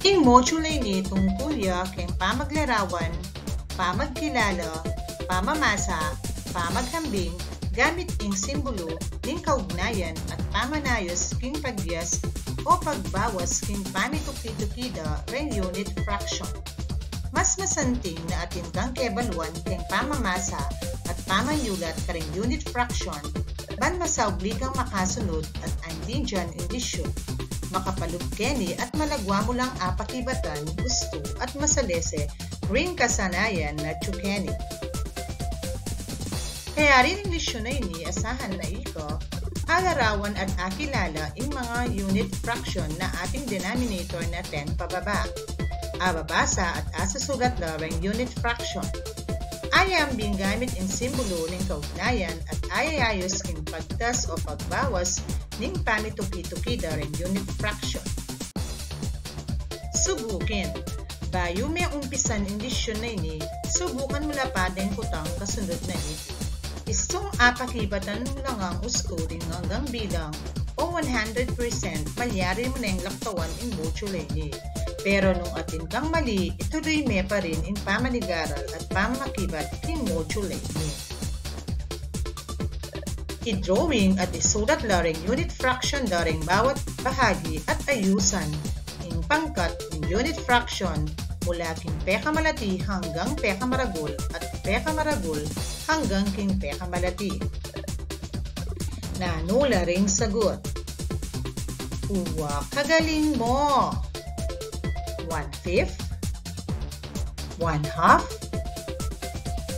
Ing module ni tungkulya keng Pamaglarawan, Pamagkilala, Pamamasa, Pamaghambing, gamit ing Simbulo, ning Kaugnayan at Pamanayus king pagyas o pagbawas king Pamituki-tuki ring unit fraction. Mas masanting na atin kang kebaluan keng Pamamasa at Pamanyulat karing unit fraction, ban masaugli kang makasunod at andin indisyon. Makapalugkeni at malagwa mo lang apakibatan, gusto at masalese ring kasanayan na tsukeni. Kaya rin ang lisyon na ini asahan na iko, alarawan at akilala ing mga unit fraction na ating denominator na 10 pababa. Ababasa at asasugat na ring unit fraction. Ayambing gamit ing Simbulo ning Kaugnayan at ayayos ing pagtas o pagbawas ning Pamituki-tuki ring unit fraction. Subukin. Bayo may umpisan indisyon na ini, subukan mo lapatin kutang kasunod na ito. Istong apakibatan mo lang ang usturing hanggang bilang o 100% malyari mo na yung laktawan in module ni. Pero nung atin kang mali, ituloy me pa rin in pamanigaral at pamakibat in module ni. I-drawing at isulat laring unit fraction daring bawat bahagi at ayusan in pangkat in unit fraction mula king pekamalati hanggang pekamaragul at pekamaragul hanggang king pekamalati. Nanula ring sagot. Uwa, kagaling mo! 1/5, 1/2,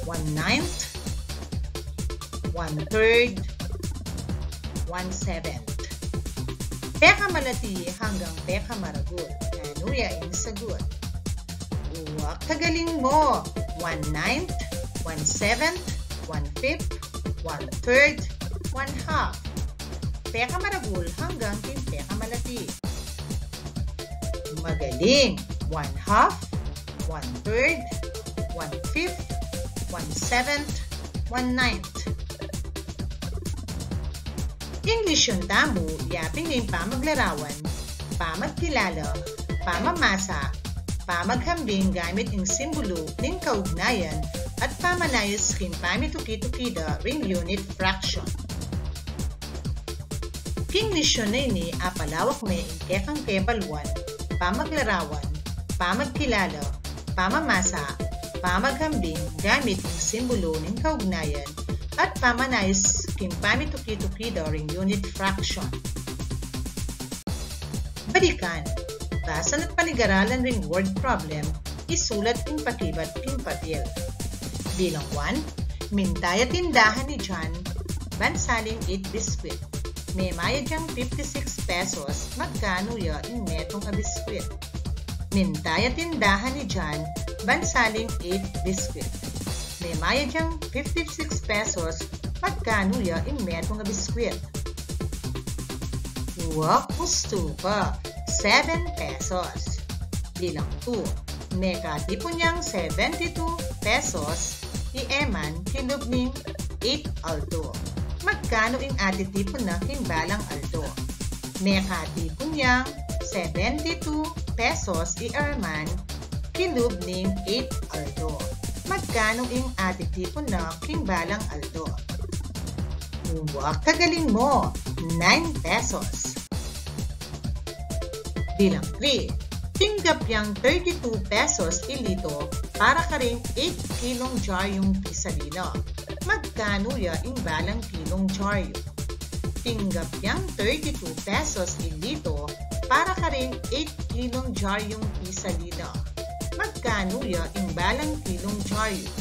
1/9, 1/3, 1/7. Pekamalati hanggang pekamaragul. Nanuya ing sagot. Uwa, kagaling mo! 1/9, 1/7, 1/5, 1/3, 1/2. Pekamaragul hanggang king pekamalati. Magaling! 1/2, 1/3, 1/5, 1/7, 1/9. English yung tamo, yaping ng Pamaglarawan, Pamagkilala, Pamamasa, Pamaghambing gamit ng Simbulo ning Kaugnayan at Pamanayus king Pamituki-tuki ring unit fraction. King lisyon na ini apalawak may ingkekang kebaluan, Pamaglarawan, Pamagkilala, Pamamasa, Pamaghambing gamit ng Simbulo ning Kaugnayan at Pamanayus king Pamituki-tuki ring unit fraction. Balikan, basan at paligaralan ring word problem, isulat ing pakibat king papel. Bilang 1, mintaya tindahan ni John, bansaling 8 biskwit. May maya diyang 56 pesos, magkano ya in metong a biskwit. Mintaya tindahan ni John, bansaling 8 biskwit. May maya diyang 56 pesos, magkano ya in metong a biskwit. Uwak gusto ka, 7 pesos. Bilang 2, may katipo niyang 72 pesos, i-eman kinubning 8 alto. Magkano ing atitipon na king balang alto? May katipon niyang 72 pesos i-eman kinubning 8 alto. Magkano ing atitipon na king balang alto? Uwak, kagaling mo, 9 pesos. Bilang 3, tinggap yang 32 pesos ilito para ka ring 8 kilong jar yung pisalina. Magkano ya ing balang kilong jar yun? Tinggap yang 32 pesos ilito para ka ring 8 kilong jar yung pisalina. Magkano ya ing balang kilong jar yun?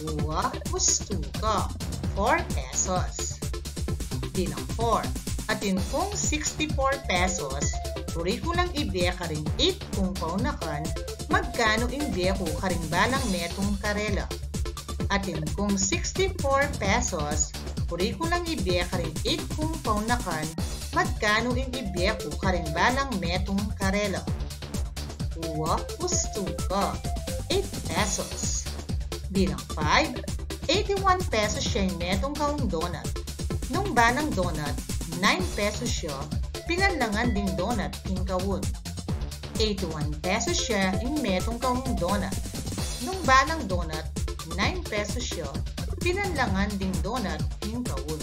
Uwa, gusto ka, 4 pesos. Bilang 4, atin kong 64 pesos, puri ko lang ibe ka ring 8 kung paunakan, magkano ing be ko ka ring balang metong karela. Atin kong 64 pesos, puri ko lang ibe ka ring 8 kung paunakan, magkano ing ibe ko ka ring balang metong karela. Uwa, gusto ka, 8 pesos. Bilang 5, 81 pesos siya yung metong kaong donut. Nung balang donut, 9 pesos siya, pinanlangan ding donut king kawun. 81 pesos siya in metong kawang donut. Nung balang donut, 9 pesos siya, pinanlangan ding donut in kawun.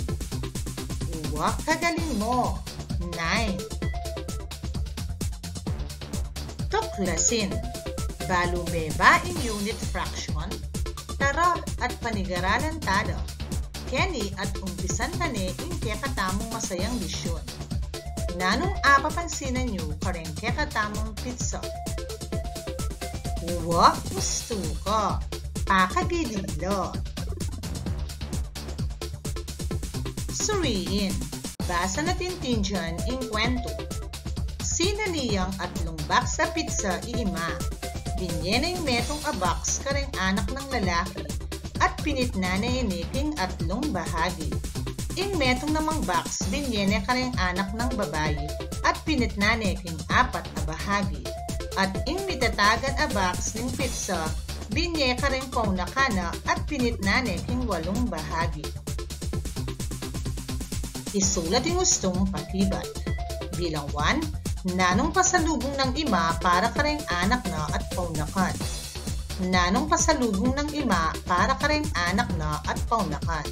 Uwak kagaling mo, 9. Tuklasin, balumeba in unit fraction, tara at panigaralan tada. Kenny at umpisan tani in kekatamong masayang lisyon. Nanong apapansinan nyo kareng kekatamong pizza. Uwak gusto ka, pakagililo. Suriin, basa natin dyan in kwento. Sina niyang atlong box sa pizza iima. Binyenay metong a box kareng anak ng lalaki at pinitnanay iniking atlong bahagi. Ing metong namang box binyene kareng anak ng babae at pinitnanay king 4 na bahagi. At ing mitatagan a box ng pizza binye kareng paunakana at pinitnanay king 8 bahagi. Isulat yung gustong pakibat. Bilang 1, nanong pasalubong ng ima para kareng anak na at paunakan. Nanong pasalubong ng ima para kareng anak na at paunakan.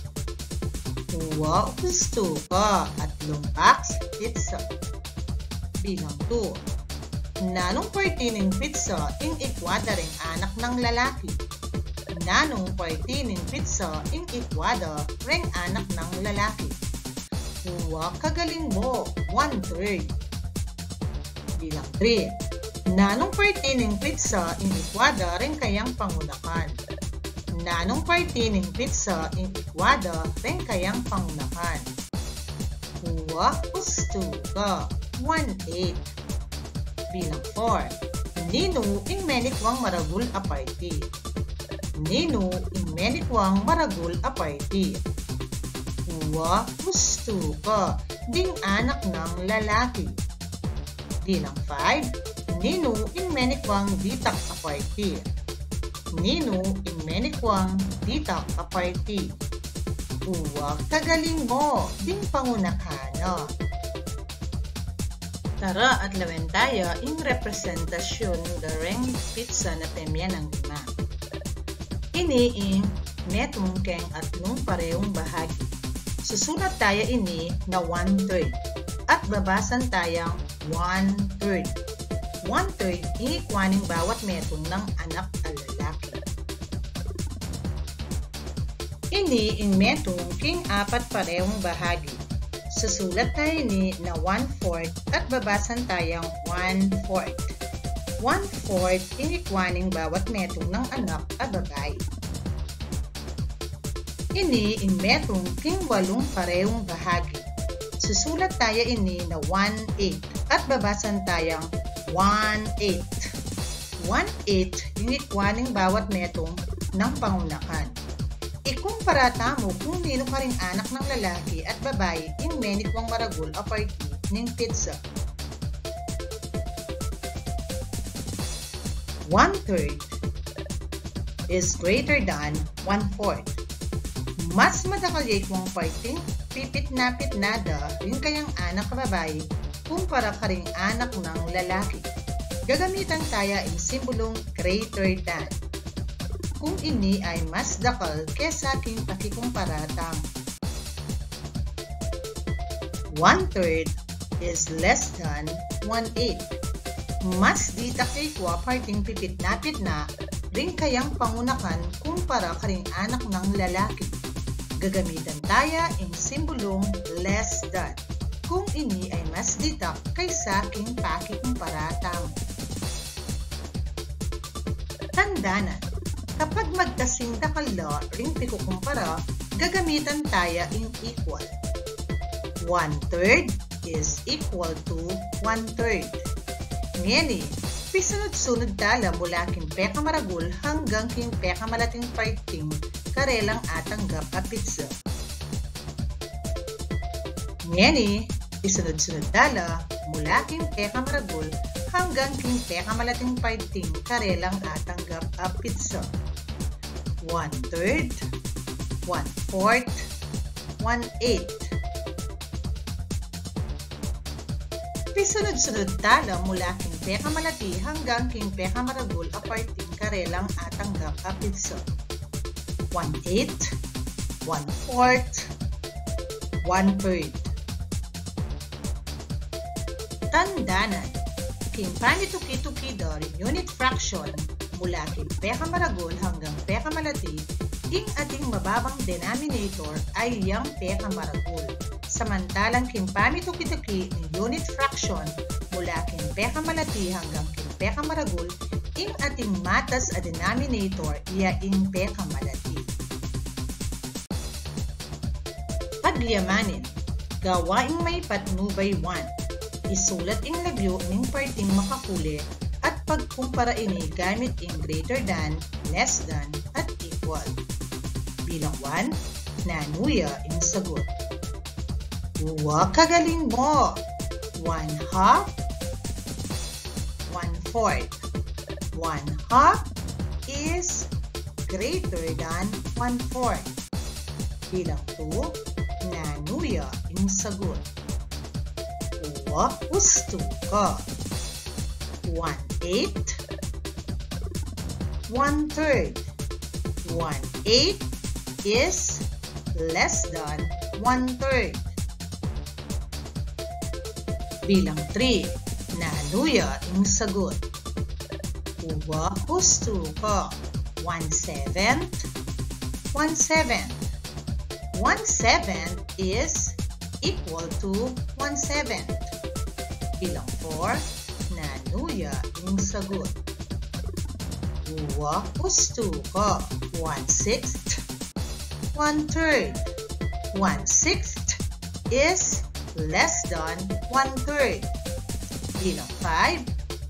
Wow, gusto ka at lumbox pizza. Bilang 2, nanong party ng pizza ing ikwada ring anak ng lalaki. Nanong party ng pizza ing ikwada ring anak ng lalaki. Uwa kagaling mo, 1/3. Bilang 3, nanong party ng pizza in ikwada rin kayang pangunakan. Nanong party ng pizza in ikwada rin kayang pangunakan. Uwa gusto ka, 1/8. Bilang 4, nino in menikwang maragul a party. Nino in menikwang maragul a party. Uwa gusto ka, ding anak ng lalaki. Bilang 5, nino in menikwang ditak a party. Nino in menikwang ditak a party. Uwa kagaling mo, ding pangunakana. Tara at lawen tayo in representasyon ng reng pizza na pemya ng 5. Iniing metong keng atlong parehong bahagi. Susulat tayo ini na 1/3 at babasan tayang 1/3. 1/3 inikwaning bawat metong ng anak at lalaki. Ini in metong king 4 parehong bahagi. Susulat tayo ini na 1/4 at babasan tayang 1/4. 1/4 inikwaning bawat metong ng anak at babae. Ini in metong king 8 parehong bahagi. Susulat tayo ini na 1/8 at babasan tayang 1/8. 1/8 inikwaning bawat metong ng pangunakan. Ikumpara mo kung nino ka ring anak ng lalaki at babae in menikwang maragul a party ng pizza. 1/3 is greater than 1/4. Mas madakali kung parting pipit-napit-nada rin kayang anak na babae kumpara ka ring anak ng lalaki. Gagamitan tayo ang simbulong greater than. Kung ini ay mas dakal kesa aking pakikumparatang 1/3 is less than 1/8. Mas di takay kwa parting pipit-napit na rin kayang pangunakan kumpara ka ring anak ng lalaki. Gagamitan tayo ang simbulong less than kung ini ay mas ditak kaysa aking pakikumparatang. Tandanan, kapag magkasing dakala ring pikukumpara, gagamitan tayo ang equal. 1/3 is equal to 1/3. Ngeni, pisunod-sunod tala mula king peka maragul hanggang king peka malating parting karelang atanggap a pizza. Ngeni, pisunod-sunod tala mula king peka maragul hanggang king peka malating parting karelang atanggap a pizza. 1/3, 1/4, 1/8. Pisunod-sunod tala mula king peka malati hanggang king peka maragul aparting karelang atanggap apitso. 1/8, 1/4, 1/3. Tandanan, king Pamituki-tuki unit fraction mula king peka maragul hanggang peka malati, ing ating mababang denominator ay yang peka maragul. Samantalang king Pamituki-tuki ng unit fraction mula king peka malati hanggang king peka maragul, ing ating matas a denominator iya ing peka malati. Pagyamanin, gawaing may patnubay 1. Isulat ing lagyo ning parting makakuli at pagkumpara ini gamit ing greater than, less than, at equal. Bilang 1, nanuya ing sagot. Uwa kagaling mo! 1/2, 1/4. 1/2 is greater than 1/4. Bilang 2, nanuya ing sagot. Uwa gusto ka. 1/8, 1/3. 1/8 is less than 1/3. Bilang 3, nanuya ing sagot. Uwa gusto ka. 1/7, 1/7. 1/7 is equal to 1/7. Bilang 4, nanuya ing sagot. Uwa gusto ka. 1/6, 1/3. 1/6 is less than 1/3. Bilang 5,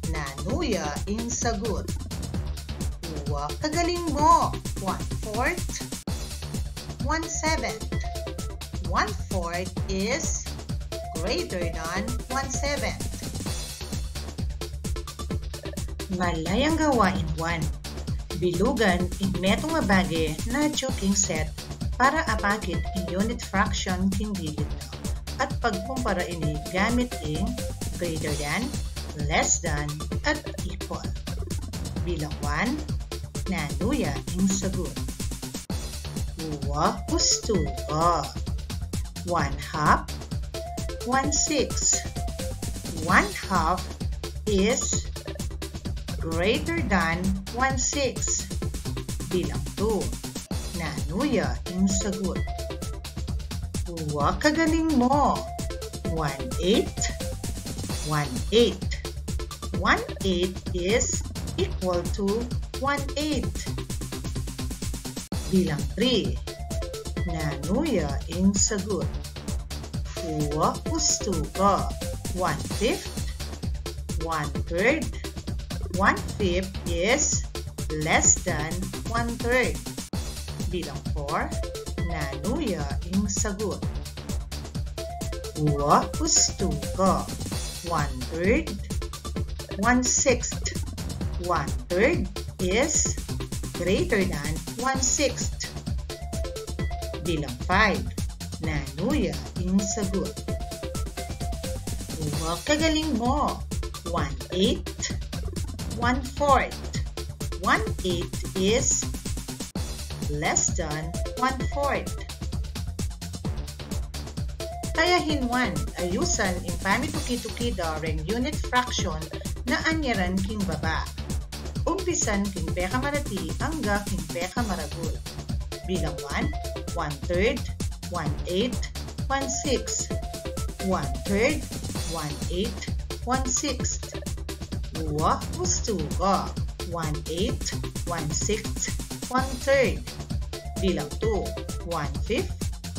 nanuya ing sagot. Uwa kagaling mo. 1/4, 1/7. 1/4 is greater than 1/7. Malayang gawain 1. Bilugan ing metong mabage na joking set para apakit ing unit fraction king digit na at pagkumpara ini gamit ing greater than, less than, at equal. Bilang 1, nanuya ing sagot. Uwa gusto ka. 1/2, 1/6. 1/2 is greater than 1/6. Bilang 2, nanuya ing sagot. Uwa kagaling mo. 1/8, 1/8. 1/8 is equal to 1/8. Bilang 3, nanuya ing sagot. Uwa gusto ka. 1/5, 1/3. 1/5 is less than 1/3. Bilang 4, nanuya ing sagot. Uwa gusto ka. 1/3, 1/6. 1/3 is greater than 1/6. Bilang 5, nanuya ing sagot. Uwa kagaling mo. 1/8, 1/4. 1/8 is less than 1/4. Tayahin 1, ayusan ing Pamituki-tuki ring unit fraction na anyaran king baba. Umpisan king peka marati hangga king peka maragul. Bilang 1, 1/3, 1/8, 1/6. 1/3, 1/8, 1/6. Uwa gusto ka. 1/8, 1/6, 1/3. Bilang 2, 1/5,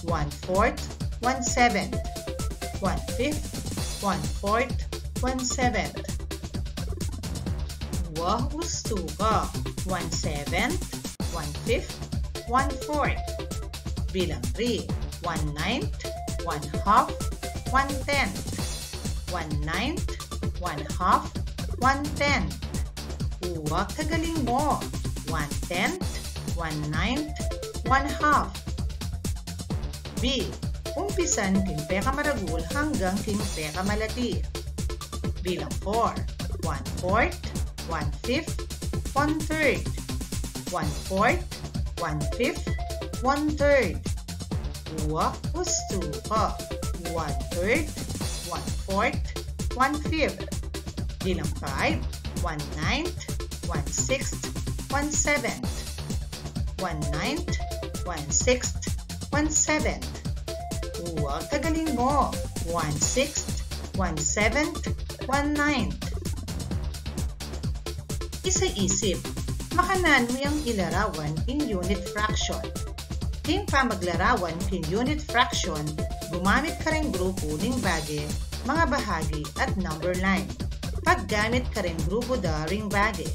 1/4, 1/7. 1/5, 1/4, 1/7. Uwa gusto ka. 1/7, 1/5, 1/4. Bilang 3, 1/9, 1/2, 1/10. 1/9, 1/2, 1/10. Uwa kagaling mo. 1/10, 1/9, 1/2. B. Umpisan king peka maragul hanggang king peka malati. Bilang 4, 1/4, 1/5, 1/3. 1/4, 1/5, 1/3. Dua gusto ka. 1/3, 1/4, 1/5. Bilang 5, 1/9, 1/6, 1/7. 1/9, 1/6, 1/7. Huwag tagalin mo. 1/6, 1/7, 1/9. Isa-isip, makananoy ang ilarawan in unit fraction. King Pamaglarawan king unit fraction, gumamit ka rin grupo ning bagay, mga bahagi at number line. Paggamit ka rin grupo da ring bagay.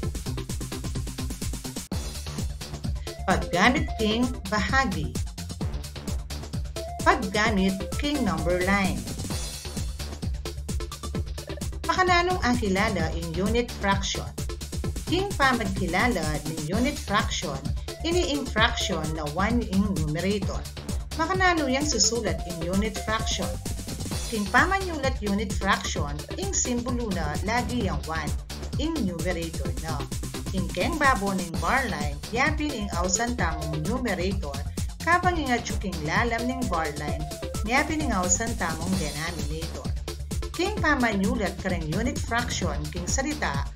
Paggamit king bahagi. Paggamit king number line. Makananong ang kilala in unit fraction. King Pamagkilala ng unit fraction, ini-ing fraction na 1 in numerator. Makanano yang susulat in unit fraction. King Pamanyulat unit fraction, ing simbulo na lagi ang 1 in numerator na. Ing keng babo ng bar line, yapin ing ausan tamong numerator, kapag ingatsuking lalam ng bar line, yapin ing ausan tamong denominator. King Pamanyulat ka rin unit fraction, king salita,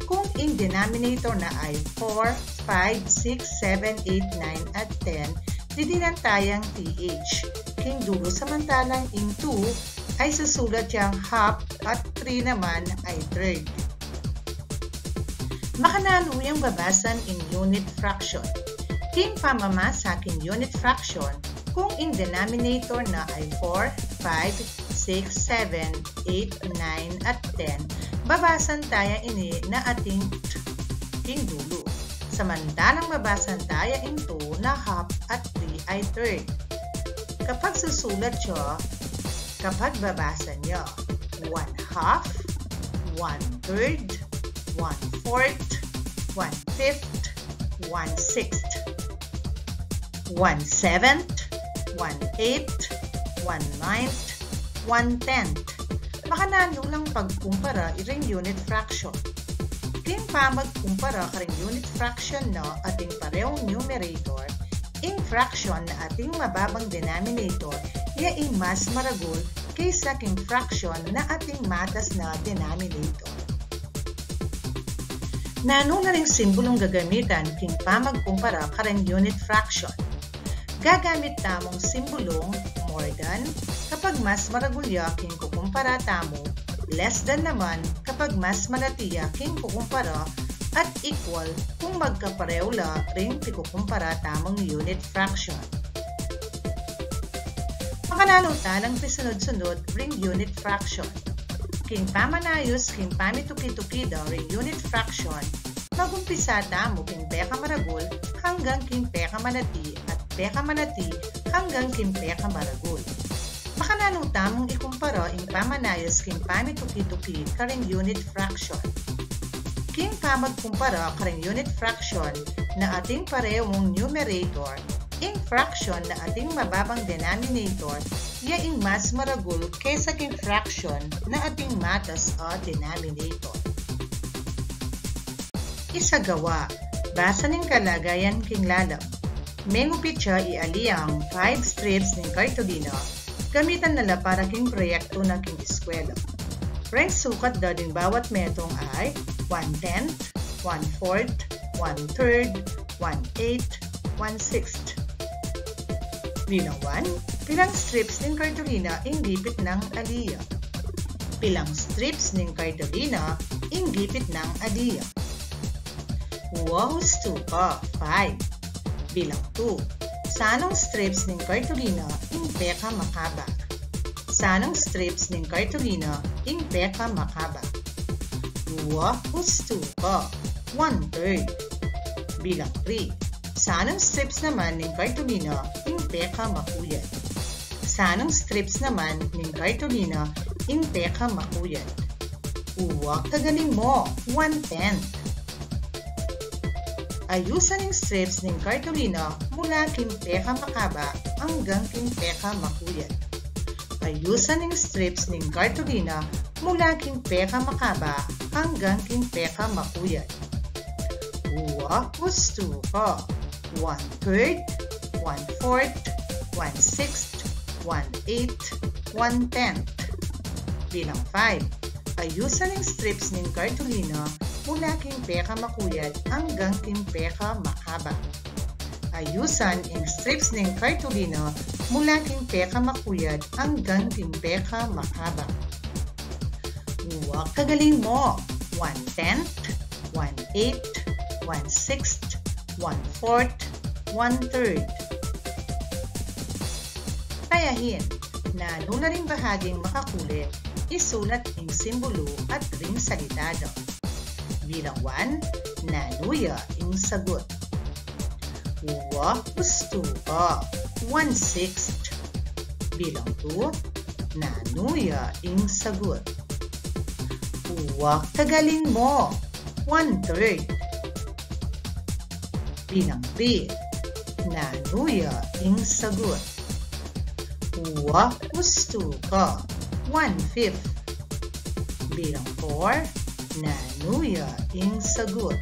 kung in denominator na ay 4, 5, 6, 7, 8, 9, at 10, didinantayang TH. King dulo samantalang in 2 ay susulat yang half at 3 naman ay third. Makanano yung babasan in unit fraction. King Pamamasa king unit fraction, kung in denominator na ay 4, 5, 6, 7, 8, 9, at 10, babasan tayo ini na ating king dulo. Samantalang babasan tayo in 2 na half at 3 ay third. Kapag susulat siya, kapag babasan niya, 1/2, 1/3, 1/4, 1/5, 1/6, 1/7, 1/8, 1/9, 1/10. Makanano lang pagkumpara iring unit fraction. King pamagkumpara karing unit fraction na ating parehong numerator, ing fraction na ating mababang denominator, yaing mas maragol kaysa king fraction na ating matas na denominator. Nano na ring simbolong gagamitan king pamagkumpara karing unit fraction. Gagamit tamong simbolong more than kapag mas maragulya king kukumpara tamo, less than naman kapag mas malatiya king kukumpara, at equal kung magkapareho la ring kukumpara tamong unit fraction. Makanano talang pisunod-sunod ring unit fraction. King Pamanayus king Pamituki-tuki daw ring unit fraction, magumpisa tamo king peka maragul hanggang king peka manati at peka manati hanggang king peka maragul. Makanano tamong ikumpara ing Pamanayus king Pamituki-tuki karing unit fraction. King pamagkumpara karing unit fraction na ating parehong numerator, ing fraction na ating mababang denominator, yaing mas maragul kaysa king fraction na ating matas o denominator. Isagawa, basa ng kalagayan king lalam. Mengupit siya ialiyang 5 strips ng kartolina, gamitan nila para king proyekto na king eskwela. Rank sukat daw din bawat metong ay 1/10, 1/4, 1/3, 1/8, 1/6. Bilang 1, pilang strips ng kartolina ing gipit ng aliya. Pilang strips ng kartolina ing gipit ng aliya. Huwahus 2 ka, 5. Bilang 2, sanong strips ng kartolina ing peka makaba. Sanong strips ng kartolina ing peka makaba. Huwahus 2 ka, 1/3. Bilang 3, sanong strips naman ng kartolina ing peka makuyad. Sanong strips naman ng kartolina ing peka makuyad. Huwag kagaling mo, 1/10. Ayusan ng strips ng kartolina mula king peka makaba hanggang king peka makuyad. Ayusan ng strips ng kartolina mula king peka makaba hanggang kimpeka makuyad. Uwa gustuko. 1/3, 1/4, 1/6, 1/8, 1/10. Bilang 5. Ayusan ng strips ng kartulina mula kimpeka makuyad hanggang kimpeka mahaba. Ayusan ang strips ng kartulina mula kimpeka makuyad hanggang kimpeka mahaba. Huwag kagaling mo. 1/10, 1/8, 1/6, 1/4, 1/3. Tayahin na nung na ring bahaging makakulit, isulat ang simbolo at ring salitado. Bilang 1, nanuya ang sagot. Uwa gusto ka. 1/6. Bilang 2, nanuya ang sagot. Uwa kagaling mo. 1/3. Bilang 3, nanuya ang sagot. Uwa gusto ka. 1/5. Bilang 4, nanuya ang sagot.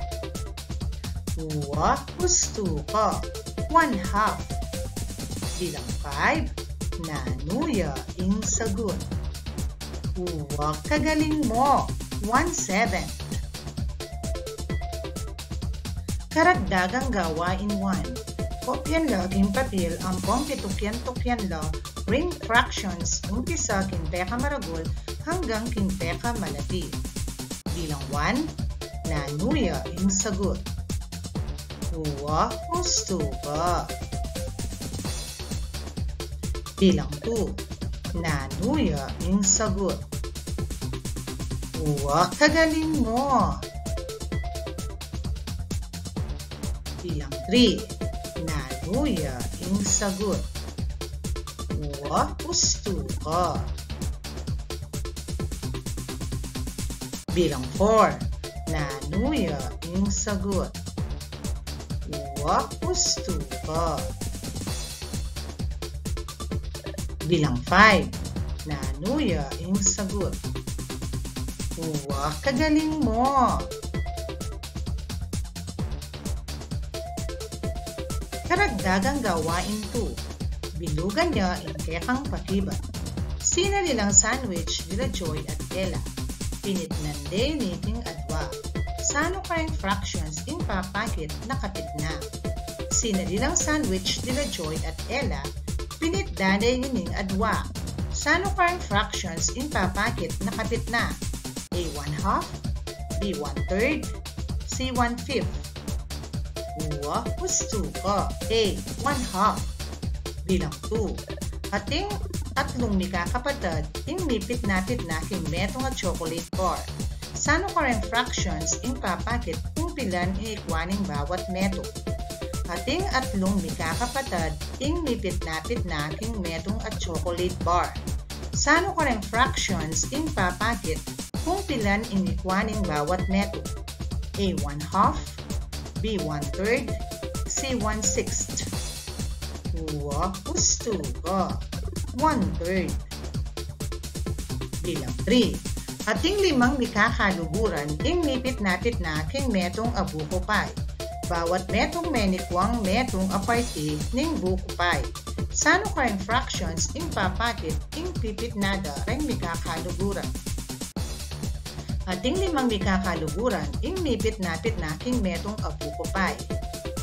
Uwa gusto ka. 1/2. Bilang 5, nanuya ang sagot. Uwa kagaling mo. 1/7. Karagdagang gawain 1. Kopyan laging papel ang Pamituki-tuki ring fractions umpisa kimpeka maragol hanggang kimpeka malati. Bilang 1, nanuya ang sagot. Uwa gusto ka. Bilang 2, nanuya ang sagot. Uwa kagaling mo. Bilang 3, nanuya ang sagot. Uwa gusto ka. Bilang 4, nanuya ang sagot. Uwa gusto ka. Bilang 5, nanuya ang sagot. Uwa kagaling mo. Karagdagang gawain 2. Bilugan niya ang kekang pakibat. Sinalilang sandwich nila Joy at Ella. Pinitnan day niting adwa. Sano kayang fractions in papakit na kapit na. Sinalilang sandwich nila Joy at Ella. Pinitnan day niting adwa. Sano kayang fractions in papakit na kapit na. A 1/2, B 1/3, C 1/5. Uwa gusto ka. A 1/2. Bilang 2. Ating tatlong mikakapatid ing mipit-napit na metong at chocolate bar. Sano karang fractions ing papakit kung pilan ang ikwaning bawat meto. Ating atlong mikakapatid ing mipit-napit na metong at chocolate bar. Sano karang fractions ing papakit kung pilan ang ikwaning bawat meto. A 1/2, B 1/3, C 1/6. Uwa gusto ka. 1/3. Bilang 3. Ating limang mikakaluguran ing mipit-napit na metong abuko pie. Bawat metong menikwang metong aparte ning buko pie. Sano karang fractions ing papakit ing pipit-nada ring mikakaluguran. Ating limang mikakaluguran ing mipit-napit na metong abuko pie.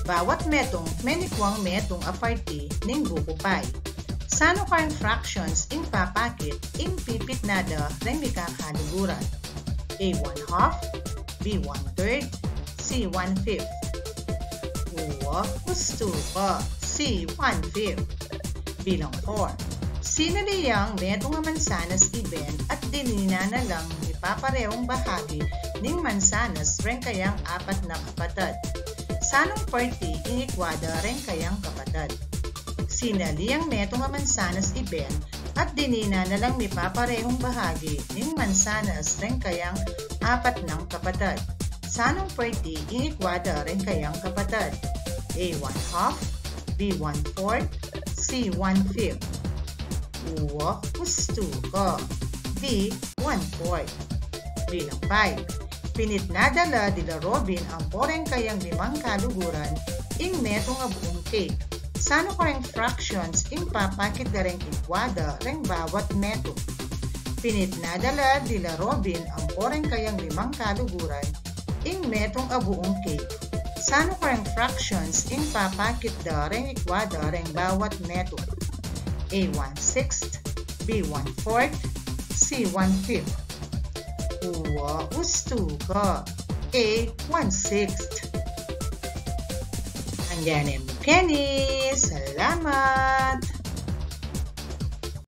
Bawat metong menikwang metong aparte ning buko pie. Sano karang fractions ing papakit ing pipit-nada ring mikakaluguran. A 1/2, B 1/3, C 1/5. Uwa gusto ka. C 1/5. Bilang 4. Sinaliyang metong mansanas iben at dinina na lang ipaparehong bahagi ning mansanas ring kayang 4 na kapatid. Sanong party inikwada rin kayang kapatid. Sinaliyang metong mansanas iben at dinina na lang mipaparehong bahagi ng mansanas rin kayang 4 ng kapatid. Sanong party inikwada rin kayang kapatid. A 1/2, B 1/4, C 1/5. Uwa gusto ka. B 1/4. Bilang 5. Pinitnadala dila Robin ang poreng kayang 5 kaluguran ing metong a buong cake. Sano kareng fractions ing papakit dareng ikwada reng bawat meto. Pinitnadala dila Robin ang poreng kayang 5 kaluguran ing metong a buong cake. Sano kareng fractions ing papakit dareng ikwada reng bawat meto. A 1/6, B 1/4, C 1/5. Uwa gusto ka. A 1/6. Hangganin mo, Kenny. Salamat!